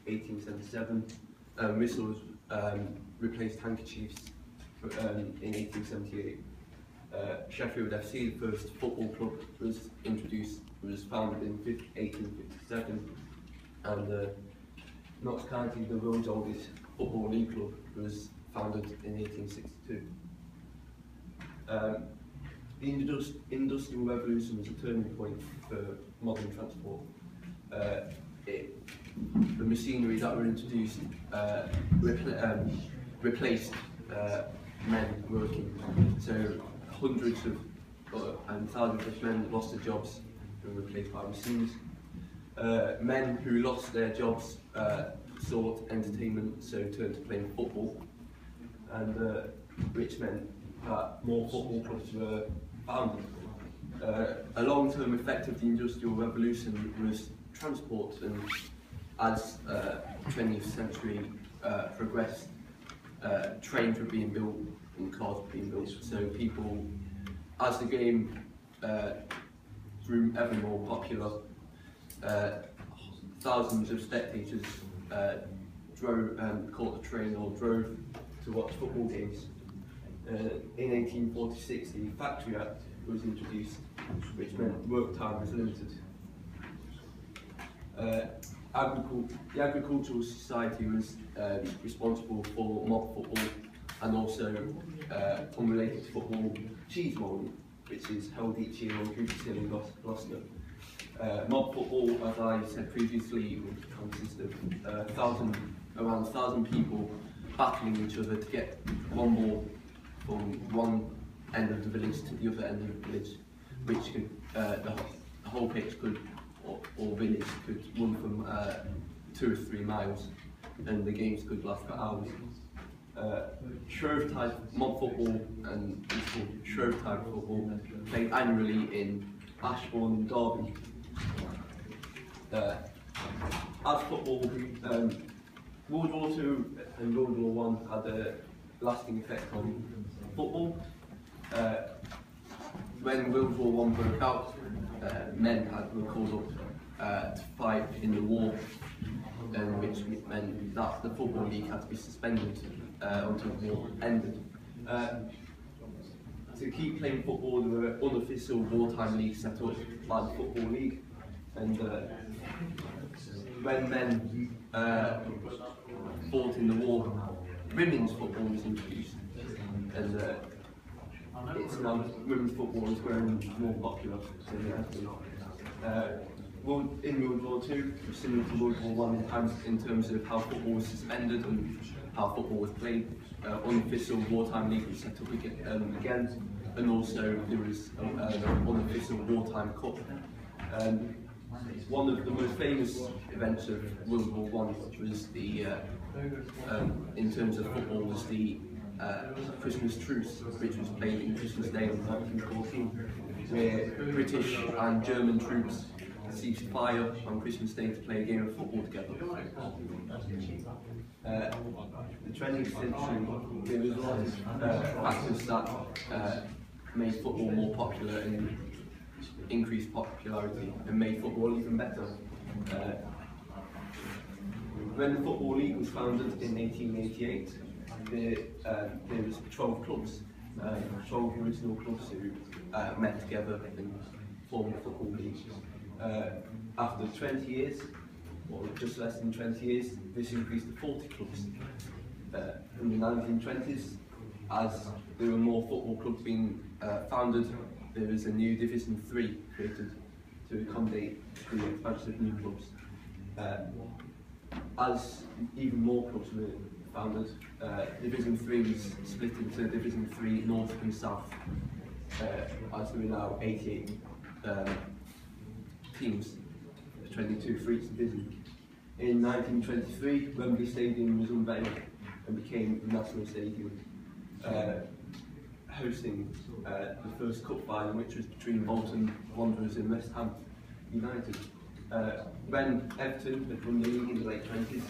1877. Whistles replaced handkerchiefs in 1878. Sheffield FC, the first football club, was founded in 1857, and Notts County, the world's oldest football league club, was founded in 1862. The Industrial Revolution was a turning point for modern transport. The machinery that were introduced replaced men working. So hundreds of and thousands of men lost their jobs and were replaced by machines. Men who lost their jobs sought entertainment, so turned to playing football, and which meant that more football clubs were founded. A long-term effect of the Industrial Revolution was transport, and as the 20th century progressed, trains were being built and cars were being built, so people, as the game grew ever more popular, thousands of spectators caught the train or drove to watch football games. In 1846, the Factory Act was introduced, which meant work time was limited. The Agricultural Society was responsible for mob football and also, unrelated to football, cheese mowing, which is held each year on Cooper's Hill in Gloucester. Mob football, as I said previously, would consist of around 1,000 people battling each other to get one ball from one end of the village to the other end of the village, which could, the whole pitch could, or village could run from 2 or 3 miles, and the games could last for hours. Shrovetide mob football, and it's called Shrovetide football, played annually in Ashbourne and Derby. As football, World War II and World War I had a lasting effect on football. When World War I broke out, men were called up to fight in the war, which meant that the Football League had to be suspended until the war ended. To keep playing football, there were unofficial wartime leagues set up by the Football League, and when men fought in the war, women's football was introduced, and it's now women's football is growing more popular than it has been. In World War II, similar to World War I in terms of how football was suspended and how football was played, unofficial wartime league was set up again, and also there was an unofficial wartime cup. One of the most famous events of World War I was the, in terms of football, was the Christmas truce, which was played in Christmas Day in 1914, where British and German troops ceased fire on Christmas Day to play a game of football together. The 20th century, there was a lot of factors that made football more popular and increased popularity and made football even better. When the Football League was founded in 1888, there was 12 clubs, 12 original clubs who met together and formed the Football League. After 20 years, or just less than 20 years, this increased to 40 clubs. In the 1920s, as there were more football clubs being founded, there was a new Division 3 created to accommodate the expansion of new clubs. As even more clubs were founded, Division 3 was split into Division 3 North and South, as there are now 88 teams, 22 for each division. In 1923, Wembley Stadium was unveiled and became the national stadium, hosting the first cup final, which was between Bolton Wanderers and West Ham United. When Everton had won the league in the late 20s,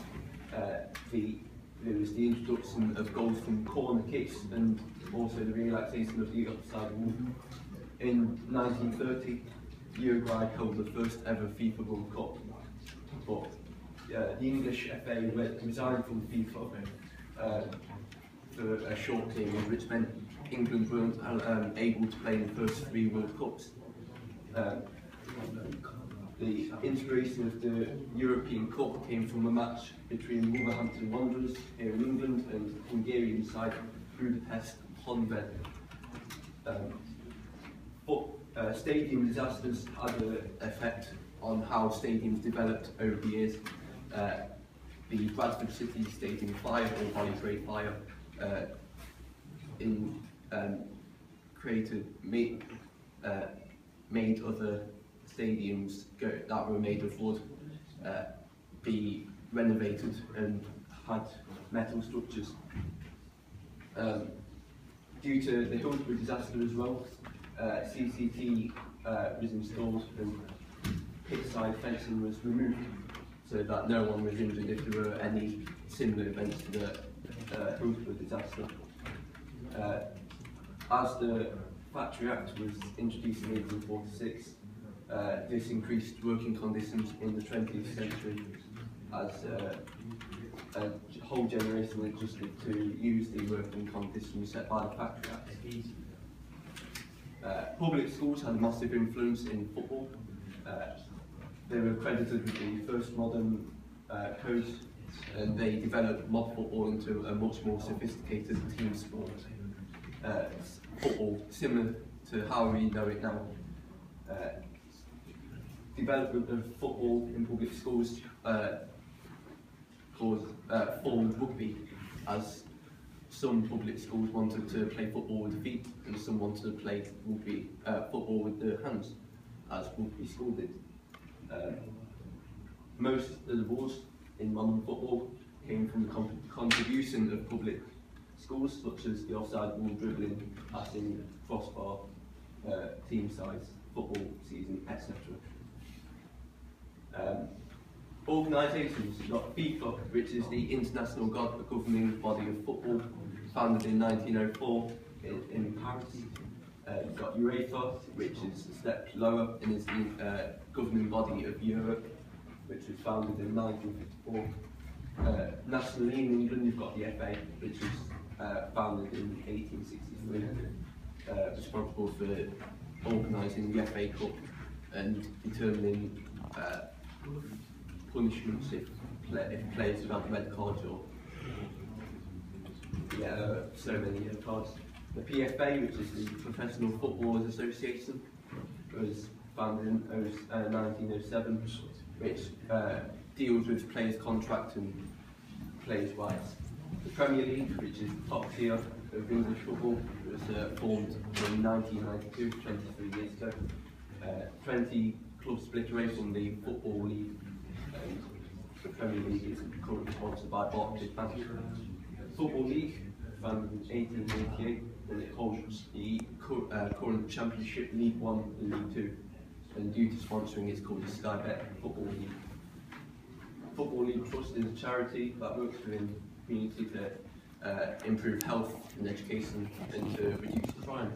there was the introduction of goals from corner kicks and also the relaxation of the offside rule. In 1930, Uruguay held the first ever FIFA World Cup, but the English FA resigned from FIFA for a short period, which meant England weren't able to play in the first 3 World Cups. The inspiration of the European Cup came from a match between Wolverhampton Wanderers here in England and Hungarian side Budapest Honvéd. But stadium disasters had an effect on how stadiums developed over the years. The Bradford City Stadium fire, or Valley Grey fire, made other stadiums that were made of wood be renovated and had metal structures. Due to the Hillsborough disaster as well, CCT was installed and pit-side fencing was removed so that no one was injured if there were any similar events to the Hillsborough disaster. As the Factory Act was introduced in 1846, this increased working conditions in the 20th century as a whole generation adjusted to use the working conditions set by the Factory Act. Public schools had a massive influence in football. They were credited with the first modern codes, and they developed mod football into a much more sophisticated team sport. Football, similar to how we know it now. Development of football in public schools formed rugby, as some public schools wanted to play football with the feet and some wanted to play rugby, football with the hands, as rugby school did. Most of the rules in modern football came from the contribution of public schools, such as the offside rule, dribbling, passing, crossbar, team size, football season, etc. Organisations, you've got FIFA, which is the international governing body of football, founded in 1904 in Paris. You've got UEFA, which is a step lower and is the governing body of Europe, which was founded in 1954. Nationally in England, you've got the FA, which was founded in 1863, responsible for organising the FA Cup and determining punishments if players have had red cards or so many yellow cards. The PFA, which is the Professional Footballers Association, was founded in 1907, which deals with players' contracts and players' rights. The Premier League, which is the top tier of English football, was formed in 1992, 23 years ago. 20 clubs split away from the Football League, and the Premier League is currently sponsored by Barclays Bank. Football League, founded in 1888, and it holds the current Championship, League One and League Two, and due to sponsoring it's called the Sky Bet Football League. Football League Trust is a charity that works within the community to improve health and education and to reduce crime.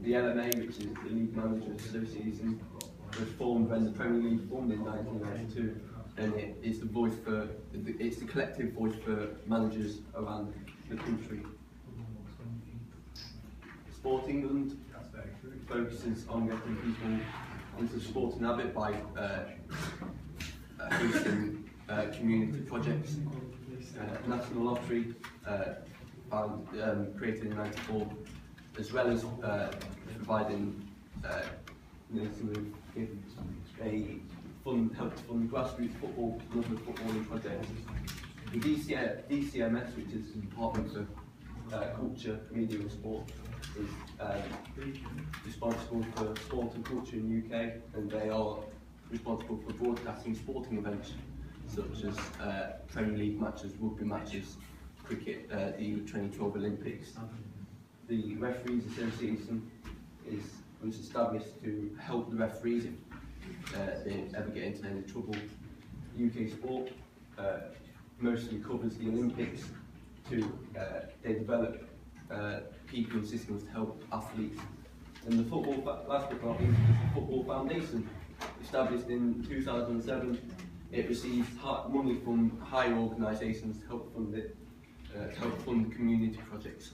The LMA, which is the League Managers Association, was formed when the Premier League formed in 1992, and it is it's the collective voice for managers around the country. Sport England focuses on getting people into sporting habit by hosting community projects. National Lottery, created in '94, as well as providing help to fund grassroots football and other footballing projects. The DCMS, which is the Department for Culture, Media and Sport, is responsible for sport and culture in the UK, and they are responsible for broadcasting sporting events such as Premier League matches, rugby matches, cricket, the 2012 Olympics. The Referees Association was established to help the referees if they ever get into any trouble. UK Sport mostly covers the Olympics. They develop people and systems to help athletes. And the last but not least, is the Football Foundation, Established in 2007, it receives money from higher organisations to help fund community projects.